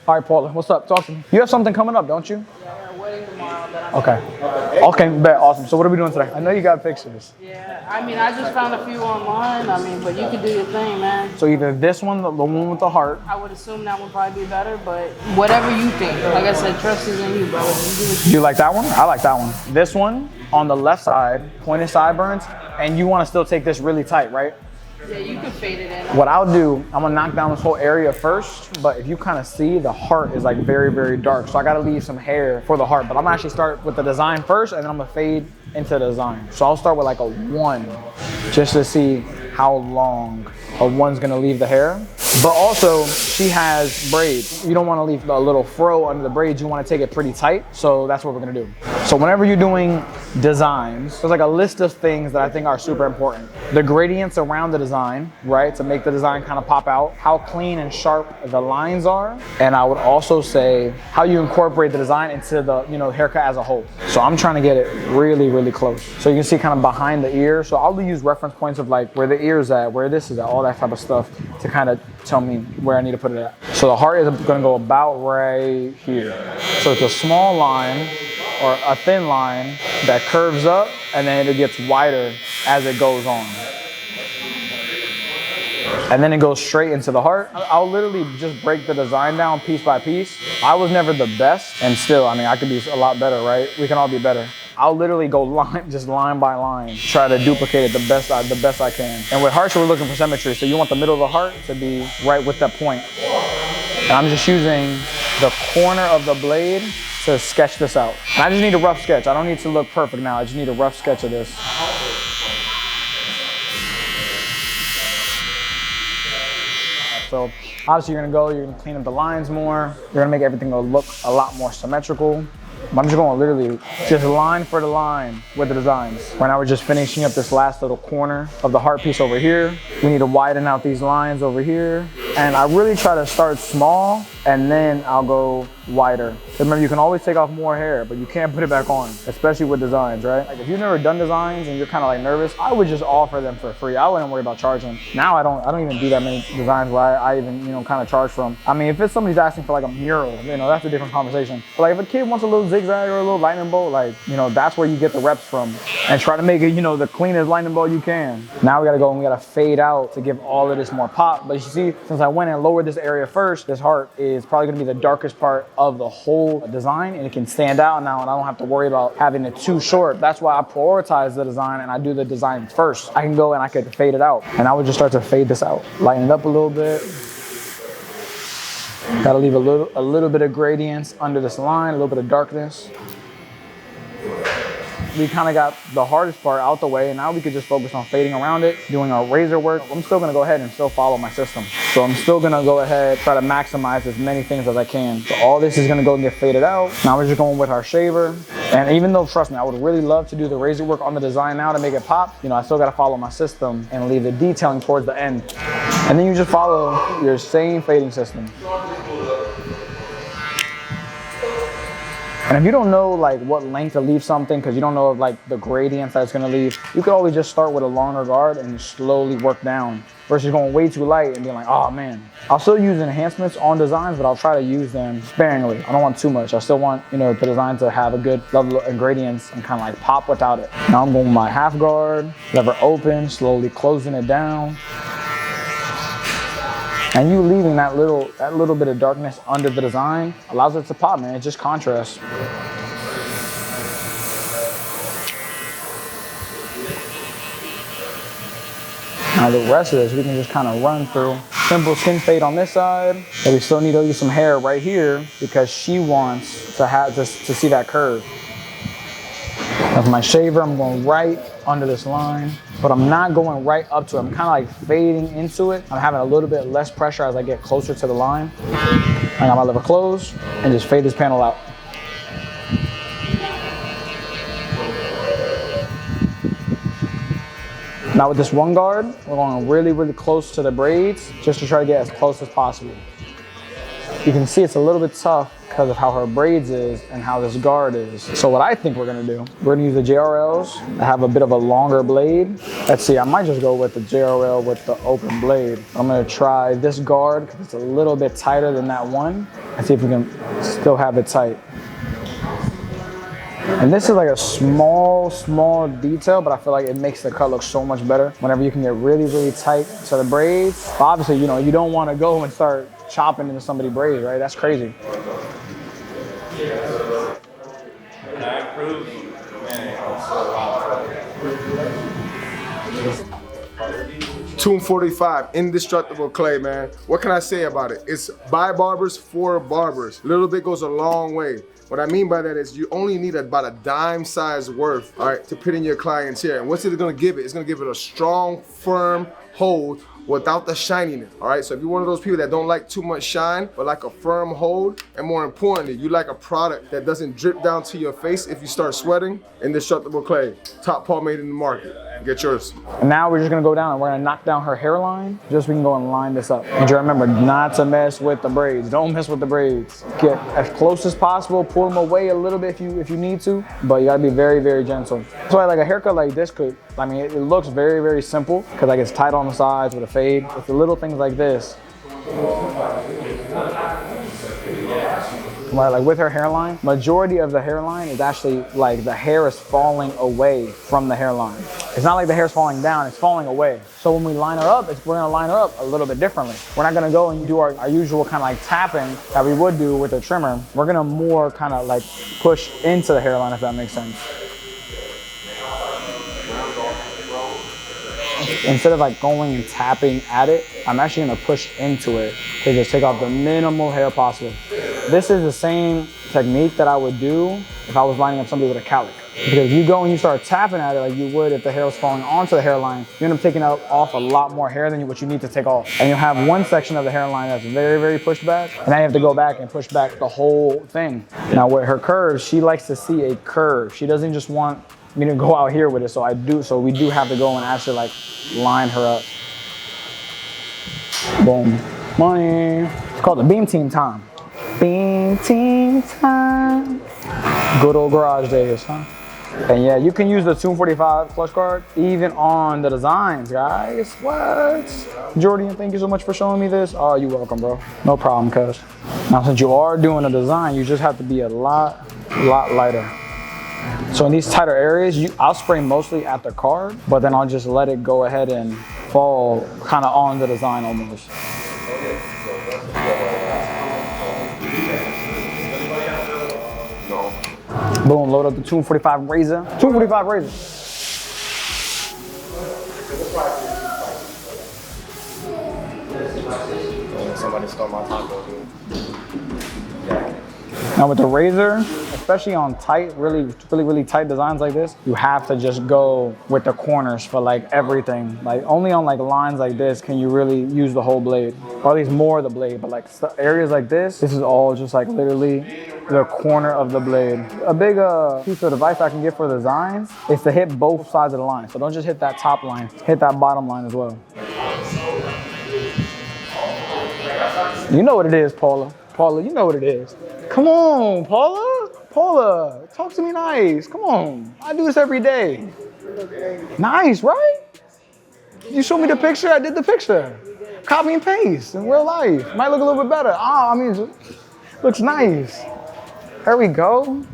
All right, Paula, what's up? Talk to me. You have something coming up, don't you? Yeah, I got a wedding tomorrow that I'm Okay, bet, awesome. So what are we doing today? I know you got pictures. Yeah, I mean, I just found a few online. I mean, but you can do your thing, man. So either this one, the one with the heart. I would assume that would probably be better, but whatever you think. Like I said, trust is in you, brother. Do you like that one? I like that one. This one on the left side, pointed sideburns, and you want to still take this really tight, right? Yeah, you can fade it in. What I'll do, I'm gonna knock down this whole area first, but if you kind of see, the heart is like very, very dark. So I gotta leave some hair for the heart, but I'm gonna actually start with the design first, and then I'm gonna fade into the design. So I'll start with like a 1, just to see how long a 1's gonna leave the hair. But also, she has braids. You don't wanna leave a little fro under the braids, you wanna take it pretty tight. So that's what we're gonna do. So whenever you're doing designs, there's like a list of things that I think are super important. The gradients around the design, right? To make the design kind of pop out. How clean and sharp the lines are. And I would also say how you incorporate the design into the haircut as a whole. So I'm trying to get it really, really close. So you can see kind of behind the ear. So I'll use reference points of like where the ear's at, where this is at, all that type of stuff to kind of tell me where I need to put it at. So the heart is gonna go about right here. So it's a small line or a thin line that curves up and then it gets wider as it goes on. And then it goes straight into the heart. I'll literally just break the design down piece by piece. I was never the best, and still, I mean, I could be a lot better, right? We can all be better. I'll literally go line by line, try to duplicate it the best I can. And with hearts, we're looking for symmetry. So you want the middle of the heart to be right with that point. And I'm just using the corner of the blade to sketch this out. And I just need a rough sketch. I don't need to look perfect now. I just need a rough sketch of this. So obviously you're gonna clean up the lines more. You're gonna make everything look a lot more symmetrical. I'm just going literally just line for the line with the designs. Right now we're just finishing up this last little corner of the heart piece over here. We need to widen out these lines over here. And I really try to start small and then I'll go wider. Remember, you can always take off more hair, but you can't put it back on, especially with designs, right? Like if you've never done designs and you're kind of like nervous, I would just offer them for free. I wouldn't worry about charging. Now I don't even do that many designs where I even, kind of charge from. I mean, if somebody's asking for like a mural, that's a different conversation. But like if a kid wants a little zigzag or a little lightning bolt, like, that's where you get the reps from. And try to make it, the cleanest lightning bolt you can. Now we gotta go and we gotta fade out to give all of this more pop. But you see, since I went and lowered this area first, this heart is probably gonna be the darkest part of the whole design, and it can stand out now, and I don't have to worry about having it too short. That's why I prioritize the design and I do the design first. I can go and I could fade it out, and I would just start to fade this out. Lighten it up a little bit. Gotta leave a little bit of gradients under this line, a little bit of darkness. We kind of got the hardest part out the way, and now we could just focus on fading around it, doing our razor work. I'm still gonna go ahead and still follow my system. So I'm still gonna go ahead, try to maximize as many things as I can. So all this is gonna go and get faded out. Now we're just going with our shaver. And even though, trust me, I would really love to do the razor work on the design now to make it pop, I still gotta follow my system and leave the detailing towards the end. And then you just follow your same fading system. And if you don't know like what length to leave something, because you don't know like the gradients that it's gonna leave, you could always just start with a longer guard and slowly work down versus going way too light and being like, oh man. I'll still use enhancements on designs, but I'll try to use them sparingly. I don't want too much. I still want, the design to have a good level of gradients and kind of like pop without it. Now I'm going with my half guard, lever open, slowly closing it down. And you leaving that little bit of darkness under the design allows it to pop, man. It's just contrast. Now the rest of this we can just kind of run through. Simple skin fade on this side, but we still need to use some hair right here because she wants to see that curve. With my shaver, I'm going right under this line, but I'm not going right up to it. I'm kind of like fading into it. I'm having a little bit less pressure as I get closer to the line. I got my lever closed and just fade this panel out. Now with this one guard, we're going really, really close to the braids just to try to get as close as possible. You can see it's a little bit tough because of how her braids is and how this guard is. So what I think we're gonna do, we're gonna use the JRLs that have a bit of a longer blade. Let's see, I might just go with the JRL with the open blade. I'm gonna try this guard because it's a little bit tighter than that one and see if we can still have it tight. And this is like a small detail, but I feel like it makes the cut look so much better whenever you can get really tight to the braids. But obviously, you know, you don't want to go and start chopping into somebody's braids, right? That's crazy. Tomb 45, indestructible clay, man. What can I say about it? It's by barbers for barbers. A little bit goes a long way. What I mean by that is you only need about a dime size worth, all right, to put in your client's hair. And what's it gonna give it? It's gonna give it a strong, firm hold without the shininess, all right? So if you're one of those people that don't like too much shine, but like a firm hold, and more importantly, you like a product that doesn't drip down to your face if you start sweating, indestructible clay, top pomade in the market. Get yours. And now we're just gonna go down and we're gonna knock down her hairline, just so we can go and line this up. And you remember not to mess with the braids. Don't mess with the braids. Get as close as possible, pull them away a little bit if you need to, but you gotta be very gentle. So like a haircut like this could, I mean, it looks very simple, because like it's tight on the sides with a fade. It's the little things like this. Right, like with her hairline, majority of the hairline is actually like the hair is falling away from the hairline. It's not like the hair's falling down, it's falling away. So when we line her up, we're gonna line her up a little bit differently. We're not gonna go and do our usual kind of like tapping that we would do with a trimmer. We're gonna more kind of like push into the hairline, if that makes sense. Instead of like going and tapping at it, I'm actually gonna push into it to just take off the minimal hair possible. This is the same technique that I would do if I was lining up somebody with a cowlick. Because if you go and you start tapping at it like you would if the hair was falling onto the hairline, you end up taking off a lot more hair than what you need to take off. And you'll have one section of the hairline that's very pushed back, and now you have to go back and push back the whole thing. Now with her curves, she likes to see a curve. She doesn't just want me to go out here with it, so we do have to go and actually like line her up. Boom. Money. It's called the beam team time. Beam team time. Good old garage days, huh? And yeah, you can use the Tomb 45 flush guard even on the designs, guys. What? Jordan, thank you so much for showing me this. Oh, you're welcome, bro. No problem, cuz. Now, since you are doing a design, you just have to be a lot lighter. So in these tighter areas, I'll spray mostly at the card, but then I'll just let it go ahead and fall kind of on the design almost. Boom, load up the Tomb 45 razor. Tomb 45 razor. Somebody stole my taco, dude. Now with the razor, especially on tight, really tight designs like this, you have to just go with the corners for like everything. Like only on like lines like this can you really use the whole blade, or at least more of the blade. But like areas like this is all just like literally the corner of the blade. A big piece of advice I can give for designs is to hit both sides of the line. So don't just hit that top line, hit that bottom line as well. You know what it is, Paula. Paula, you know what it is. Come on, Paula. Paula, talk to me nice. Come on. I do this every day. Nice, right? You showed me the picture, I did the picture. Copy and paste in real life. Might look a little bit better. I mean, looks nice. There we go.